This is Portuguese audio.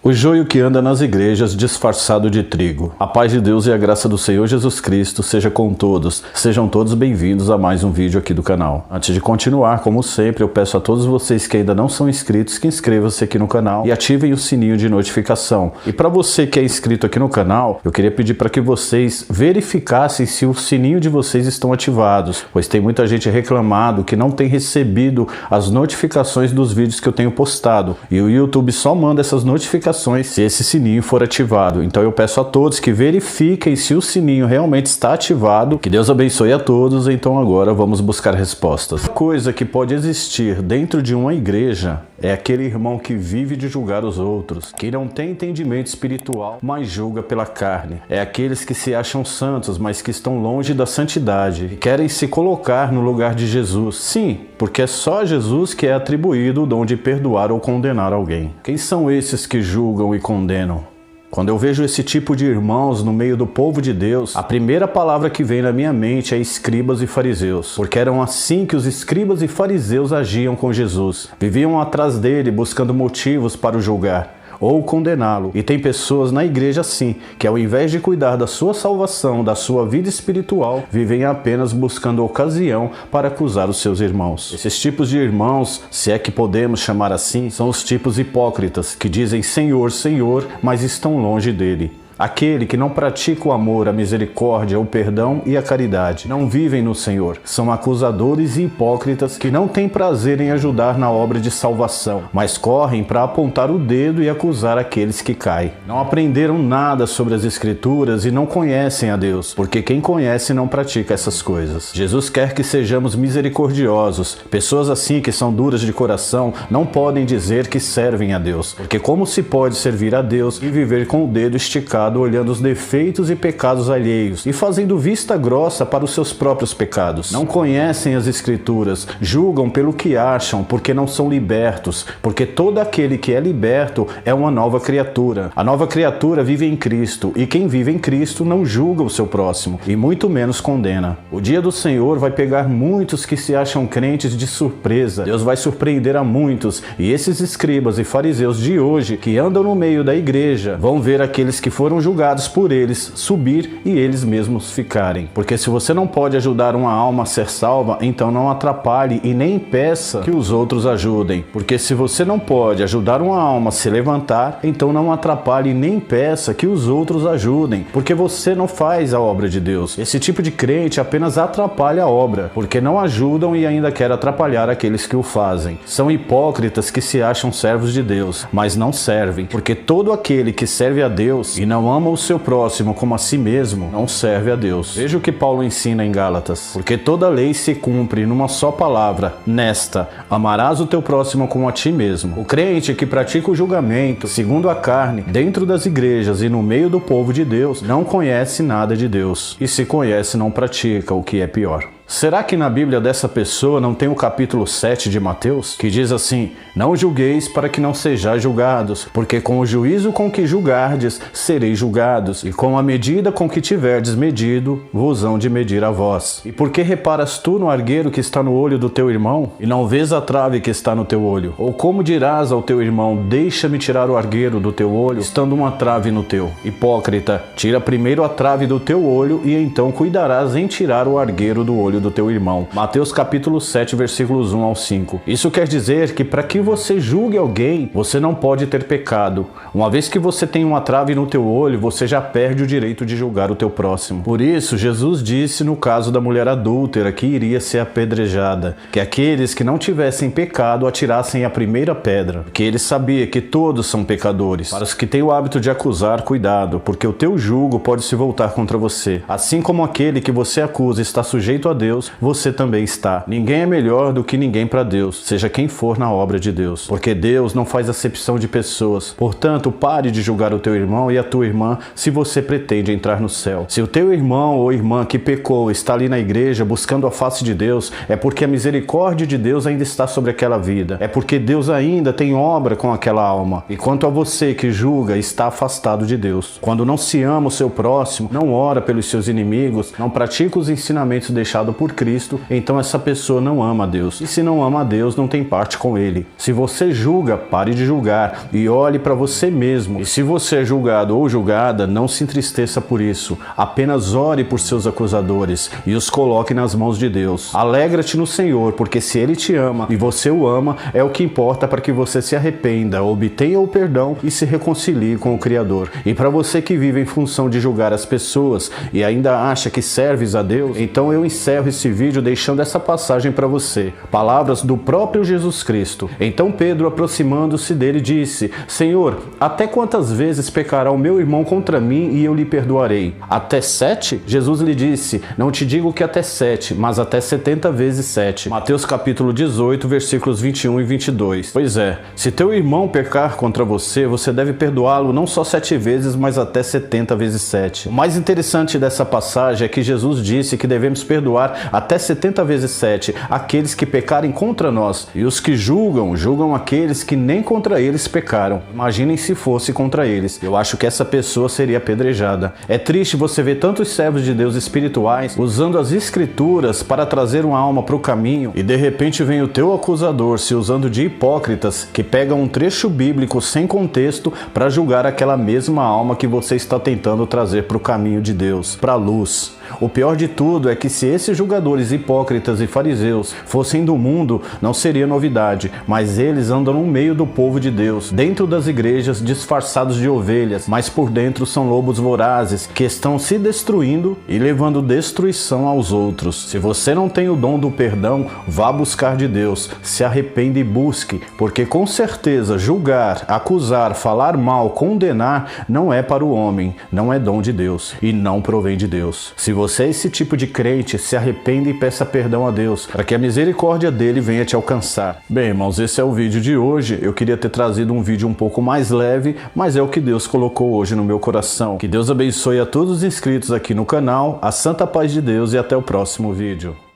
O joio que anda nas igrejas disfarçado de trigo. A paz de Deus e a graça do Senhor Jesus Cristo seja com todos. Sejam todos bem-vindos a mais um vídeo aqui do canal. Antes de continuar, como sempre, eu peço a todos vocês que ainda não são inscritos que inscrevam-se aqui no canal e ativem o sininho de notificação. E para você que é inscrito aqui no canal, eu queria pedir para que vocês verificassem se o sininho de vocês estão ativados, pois tem muita gente reclamado que não tem recebido as notificações dos vídeos que eu tenho postado. E o YouTube só manda essas notificações se esse sininho for ativado. Então eu peço a todos que verifiquem se o sininho realmente está ativado. Que Deus abençoe a todos. Então agora vamos buscar respostas. A coisa que pode existir dentro de uma igreja é aquele irmão que vive de julgar os outros, que não tem entendimento espiritual, mas julga pela carne. É aqueles que se acham santos, mas que estão longe da santidade e querem se colocar no lugar de Jesus. Sim, porque é só a Jesus que é atribuído o dom de perdoar ou condenar alguém. Quem são esses que julgam e condenam? Quando eu vejo esse tipo de irmãos no meio do povo de Deus, a primeira palavra que vem na minha mente é escribas e fariseus, porque eram assim que os escribas e fariseus agiam com Jesus. Viviam atrás dele buscando motivos para o julgar ou condená-lo. E tem pessoas na igreja assim, que ao invés de cuidar da sua salvação, da sua vida espiritual, vivem apenas buscando ocasião para acusar os seus irmãos. Esses tipos de irmãos, se é que podemos chamar assim, são os tipos hipócritas, que dizem Senhor, Senhor, mas estão longe dele. Aquele que não pratica o amor, a misericórdia, o perdão e a caridade. Não vivem no Senhor. São acusadores e hipócritas que não têm prazer em ajudar na obra de salvação, mas correm para apontar o dedo e acusar aqueles que caem. Não aprenderam nada sobre as Escrituras e não conhecem a Deus, porque quem conhece não pratica essas coisas. Jesus quer que sejamos misericordiosos. Pessoas assim que são duras de coração não podem dizer que servem a Deus, porque como se pode servir a Deus e viver com o dedo esticado olhando os defeitos e pecados alheios e fazendo vista grossa para os seus próprios pecados? Não conhecem as Escrituras, julgam pelo que acham, porque não são libertos, porque todo aquele que é liberto é uma nova criatura. A nova criatura vive em Cristo, e quem vive em Cristo não julga o seu próximo, e muito menos condena. O dia do Senhor vai pegar muitos que se acham crentes de surpresa. Deus vai surpreender a muitos, e esses escribas e fariseus de hoje, que andam no meio da igreja, vão ver aqueles que foram julgados por eles subir e eles mesmos ficarem. Porque se você não pode ajudar uma alma a ser salva, então não atrapalhe e nem peça que os outros ajudem. Porque se você não pode ajudar uma alma a se levantar, então não atrapalhe e nem peça que os outros ajudem. Porque você não faz a obra de Deus. Esse tipo de crente apenas atrapalha a obra, porque não ajudam e ainda quer atrapalhar aqueles que o fazem. São hipócritas que se acham servos de Deus, mas não servem. Porque todo aquele que serve a Deus e não ama o seu próximo como a si mesmo, não serve a Deus. Veja o que Paulo ensina em Gálatas. Porque toda lei se cumpre numa só palavra, nesta: amarás o teu próximo como a ti mesmo. O crente que pratica o julgamento, segundo a carne, dentro das igrejas e no meio do povo de Deus, não conhece nada de Deus. E se conhece, não pratica, o que é pior. Será que na Bíblia dessa pessoa não tem o capítulo 7 de Mateus? Que diz assim: não julgueis para que não sejais julgados, porque com o juízo com que julgardes, sereis julgados, e com a medida com que tiverdes medido, vos hão de medir a vós. E por que reparas tu no argueiro que está no olho do teu irmão, e não vês a trave que está no teu olho? Ou como dirás ao teu irmão: deixa-me tirar o argueiro do teu olho, estando uma trave no teu? Hipócrita, tira primeiro a trave do teu olho, e então cuidarás em tirar o argueiro do olho do teu irmão. Mateus capítulo 7, versículos 1 ao 5. Isso quer dizer que para que você julgue alguém, você não pode ter pecado. Uma vez que você tem uma trave no teu olho, você já perde o direito de julgar o teu próximo. Por isso, Jesus disse no caso da mulher adúltera que iria ser apedrejada, que aqueles que não tivessem pecado atirassem a primeira pedra, porque ele sabia que todos são pecadores. Para os que têm o hábito de acusar, cuidado, porque o teu julgo pode se voltar contra você. Assim como aquele que você acusa está sujeito a Deus, você também está. Ninguém é melhor do que ninguém para Deus, seja quem for na obra de Deus, porque Deus não faz acepção de pessoas. Portanto, pare de julgar o teu irmão e a tua irmã se você pretende entrar no céu. Se o teu irmão ou irmã que pecou está ali na igreja buscando a face de Deus, é porque a misericórdia de Deus ainda está sobre aquela vida. É porque Deus ainda tem obra com aquela alma. E quanto a você que julga, está afastado de Deus. Quando não se ama o seu próximo, não ora pelos seus inimigos, não pratica os ensinamentos deixados por Cristo, então essa pessoa não ama a Deus. E se não ama a Deus, não tem parte com Ele. Se você julga, pare de julgar e olhe para você mesmo. E se você é julgado ou julgada, não se entristeça por isso. Apenas ore por seus acusadores e os coloque nas mãos de Deus. Alegra-te no Senhor, porque se Ele te ama e você o ama, é o que importa para que você se arrependa, obtenha o perdão e se reconcilie com o Criador. E para você que vive em função de julgar as pessoas e ainda acha que serves a Deus, então eu encerro esse vídeo deixando essa passagem para você. Palavras do próprio Jesus Cristo. Então Pedro, aproximando-se dele, disse: Senhor, até quantas vezes pecará o meu irmão contra mim e eu lhe perdoarei? Até 7? Jesus lhe disse: não te digo que até 7, mas até 70 vezes 7. Mateus capítulo 18, versículos 21 e 22. Pois é, se teu irmão pecar contra você, você deve perdoá-lo não só 7 vezes, mas até 70 vezes 7. O mais interessante dessa passagem é que Jesus disse que devemos perdoar até 70 vezes 7 aqueles que pecarem contra nós, e os que julgam aqueles que nem contra eles pecaram. Imaginem se fosse contra eles. Eu acho que essa pessoa seria apedrejada. É triste você ver tantos servos de Deus espirituais usando as escrituras para trazer uma alma para o caminho, e de repente vem o teu acusador se usando de hipócritas que pegam um trecho bíblico sem contexto para julgar aquela mesma alma que você está tentando trazer para o caminho de Deus, para a luz. O pior de tudo é que se esses julgadores hipócritas e fariseus fossem do mundo, não seria novidade, mas eles andam no meio do povo de Deus, dentro das igrejas, disfarçados de ovelhas, mas por dentro são lobos vorazes que estão se destruindo e levando destruição aos outros. Se você não tem o dom do perdão, vá buscar de Deus, se arrependa e busque, porque com certeza julgar, acusar, falar mal, condenar não é para o homem, não é dom de Deus e não provém de Deus. Se você é esse tipo de crente, se arrependa e peça perdão a Deus, para que a misericórdia dele venha te alcançar. Bem, irmãos, esse é o vídeo de hoje. Eu queria ter trazido um vídeo um pouco mais leve, mas é o que Deus colocou hoje no meu coração. Que Deus abençoe a todos os inscritos aqui no canal, a santa paz de Deus e até o próximo vídeo.